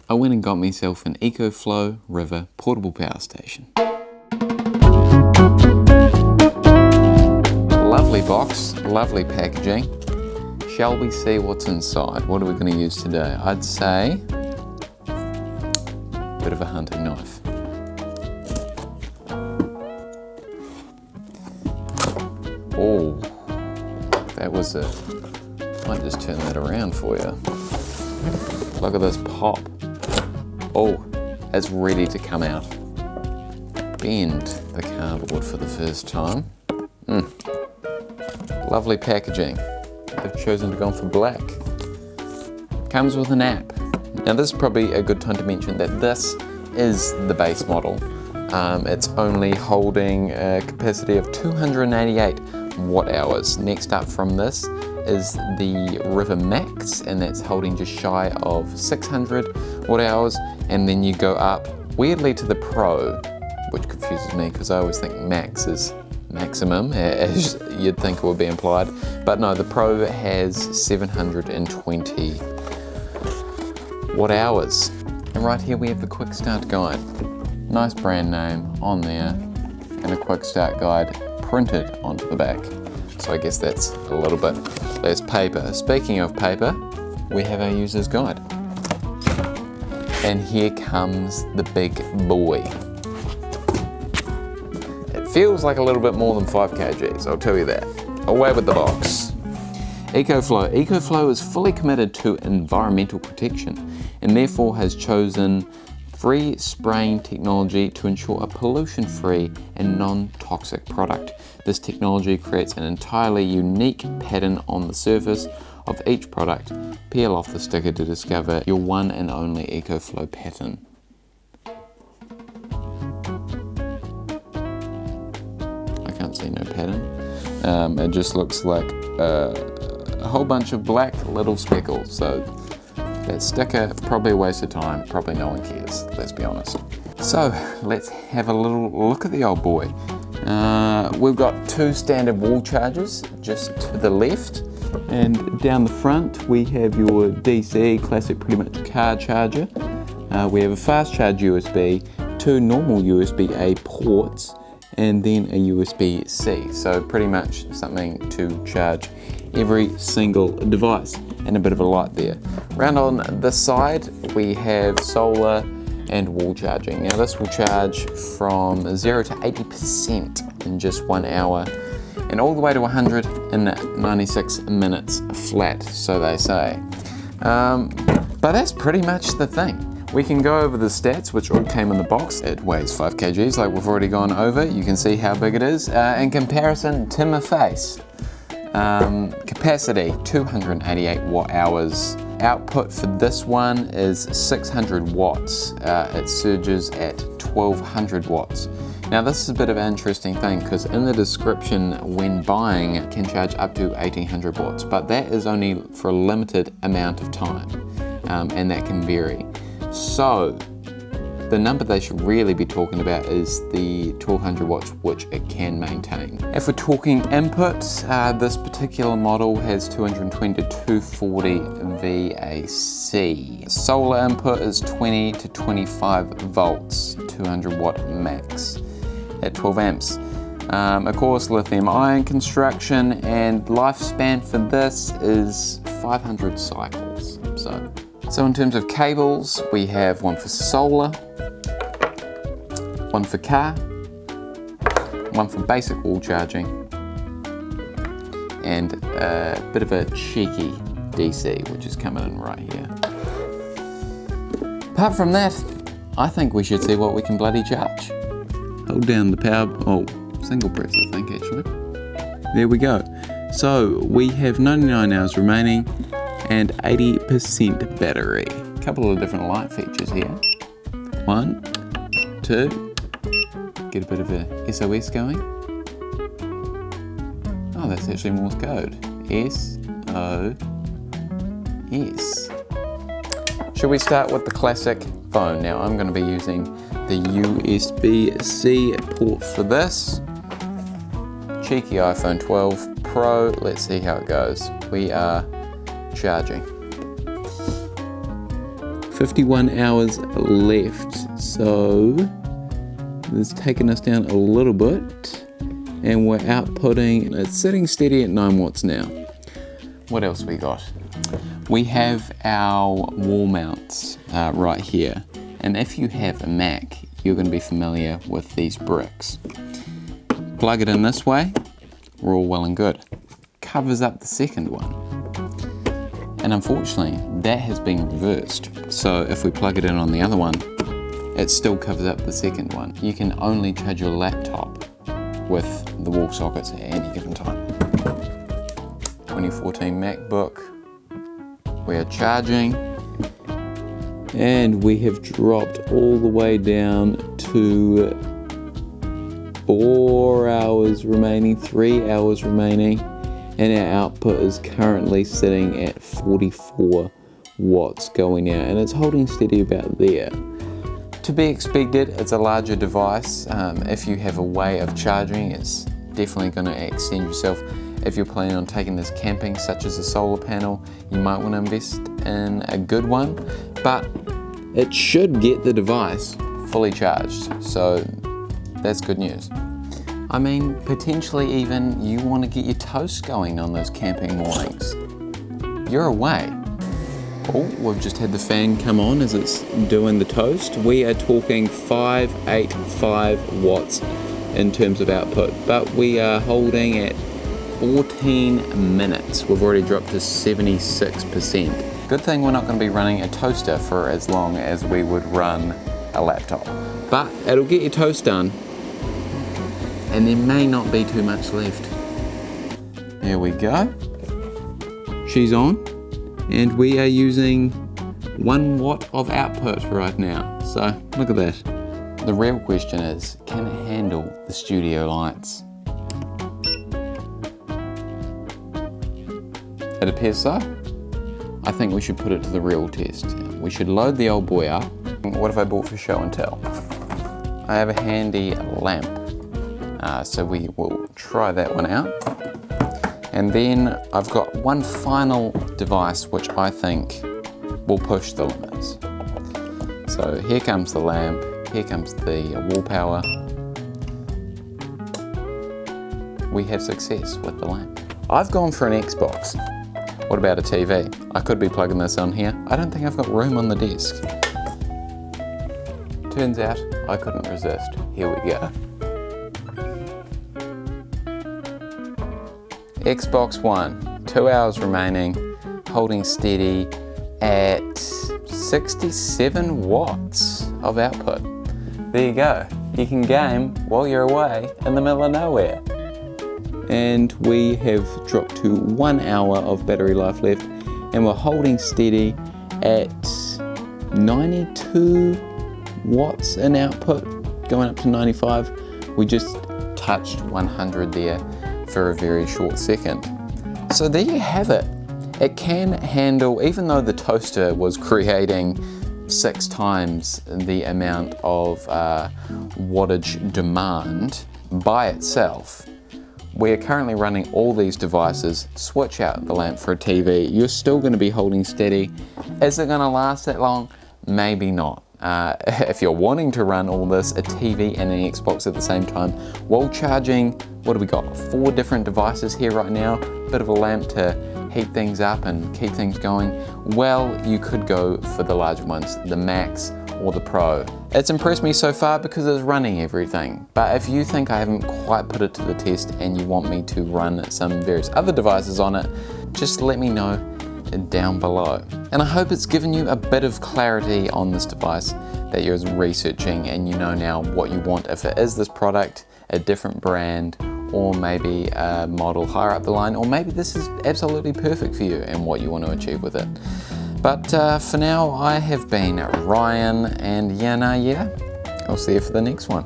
I went and got myself an EcoFlow River portable power station. Lovely box, lovely packaging. Shall we see what's inside? What are we going to use today? I'd say a bit of a hunting knife. Oh, that was a... Might just turn that around for you. Look at this pop. Oh, it's ready to come out. Bend the cardboard for the first time. Lovely packaging. They've chosen to go for black. Comes with an app. Now this is probably a good time to mention that this is the base model. It's only holding a capacity of 288 watt hours. Next up from this is the River Max, and that's holding just shy of 600 watt hours. And then you go up weirdly to the Pro, which confuses me because I always think Max is maximum, as you'd think it would be implied. But no, the Pro has 720 watt hours. And right here we have the quick start guide. Nice brand name on there, and a quick start guide printed onto the back. So I guess that's a little bit less paper. Speaking of paper, we have our user's guide. And here comes the big boy. It feels like a little bit more than 5 kgs, I'll tell you that. Away with the box. EcoFlow. EcoFlow is fully committed to environmental protection and therefore has chosen free spraying technology to ensure a pollution-free and non-toxic product. This technology creates an entirely unique pattern on the surface of each product. Peel off the sticker to discover your one and only EcoFlow pattern. I can't see no pattern. It just looks like a whole bunch of black little speckles. So that sticker, probably a waste of time, probably no one cares, let's be honest. So let's have a little look at the old boy. We've got 2 standard wall chargers just to the left, and down the front we have your DC, classic pretty much car charger. We have a fast charge USB, 2 normal USB-A ports, and then a USB-C, so pretty much something to charge every single device, and a bit of a light there. Round on this side we have solar and wall charging. Now this will charge from 0 to 80% in just 1 hour, and all the way to 100 in 96 minutes flat, so they say. But that's pretty much the thing. We can go over the stats, which all came in the box. It weighs 5 kgs, like we've already gone over. You can see how big it is. In comparison to my face, capacity 288 watt hours. Output for this one is 600 watts. It surges at 1200 watts. Now this is a bit of an interesting thing because in the description when buying it can charge up to 1800 watts, but that is only for a limited amount of time, and that can vary. So the number they should really be talking about is the 1200 watts, which it can maintain. If we're talking inputs, this particular model has 220 to 240 VAC. Solar input is 20 to 25 volts, 200 watt max at 12 amps. Of course, lithium ion construction, and lifespan for this is 500 cycles. So in terms of cables, we have one for solar, one for car, one for basic wall charging, and a bit of a cheeky DC, which is coming in right here. Apart from that, I think we should see what we can bloody charge. Hold down the power, single press I think actually. There we go. So we have 99 hours remaining and 80% battery. A couple of different light features here. 1, 2, get a bit of a SOS going. Oh, that's actually Morse code. SOS. Should we start with the classic phone? Now I'm going to be using the USB-C port for this. Cheeky iPhone 12 Pro. Let's see how it goes. We are charging. 51 hours left, so it's taken us down a little bit, and we're outputting, it's sitting steady at 9 watts now. What else we got? We have our wall mounts right here, and if you have a Mac, you're going to be familiar with these bricks. Plug it in this way, we're all well and good. Covers up the second one. And unfortunately, that has been reversed. So if we plug it in on the other one, it still covers up the second one. You can only charge your laptop with the wall sockets at any given time. 2014 MacBook, we are charging, and we have dropped all the way down to 4 hours remaining, 3 hours remaining, and our output is currently sitting at 44 watts going out, and it's holding steady about there. To be expected, it's a larger device. If you have a way of charging, it's definitely going to extend yourself. If you're planning on taking this camping, such as a solar panel, you might want to invest in a good one, but it should get the device fully charged, so that's good news. I mean, potentially even you want to get your toast going on those camping mornings. You're away. Oh, we've just had the fan come on as it's doing the toast. We are talking 585 watts in terms of output, but we are holding at 14 minutes. We've already dropped to 76%. Good thing we're not going to be running a toaster for as long as we would run a laptop. But it'll get your toast done, and there may not be too much left. There we go. She's on, and we are using 1 watt of output right now. So look at that. The real question is, can it handle the studio lights? It appears so. I think we should put it to the real test. We should load the old boy up. What have I bought for show and tell? I have a handy lamp. So we will try that one out. And then I've got one final device which I think will push the limits. So here comes the lamp, here comes the wall power. We have success with the lamp. I've gone for an Xbox. What about a TV? I could be plugging this on here. I don't think I've got room on the desk. Turns out I couldn't resist. Here we go. Xbox One, 2 hours remaining, holding steady at 67 watts of output. There you go. You can game while you're away in the middle of nowhere. And we have dropped to 1 hour of battery life left, and we're holding steady at 92 watts in output, going up to 95. We just touched 100 there for a very short second. So there you have it. It can handle, even though the toaster was creating 6 times the amount of wattage demand by itself. We are currently running all these devices. Switch out the lamp for a TV. You're still going to be holding steady. Is it going to last that long? Maybe not. If you're wanting to run all this, a TV and an Xbox at the same time, while charging, what do we got? 4 different devices here right now. Bit of a lamp to heat things up and keep things going. Well, you could go for the larger ones, the Max or the Pro. It's impressed me so far because it's running everything. But if you think I haven't quite put it to the test and you want me to run some various other devices on it, just let me know down below. And I hope it's given you a bit of clarity on this device that you're researching, and you know now what you want. If it is this product, a different brand, or maybe a model higher up the line, or maybe this is absolutely perfect for you and what you want to achieve with it. But for now, I have been Ryan, and yeah, I'll see you for the next one.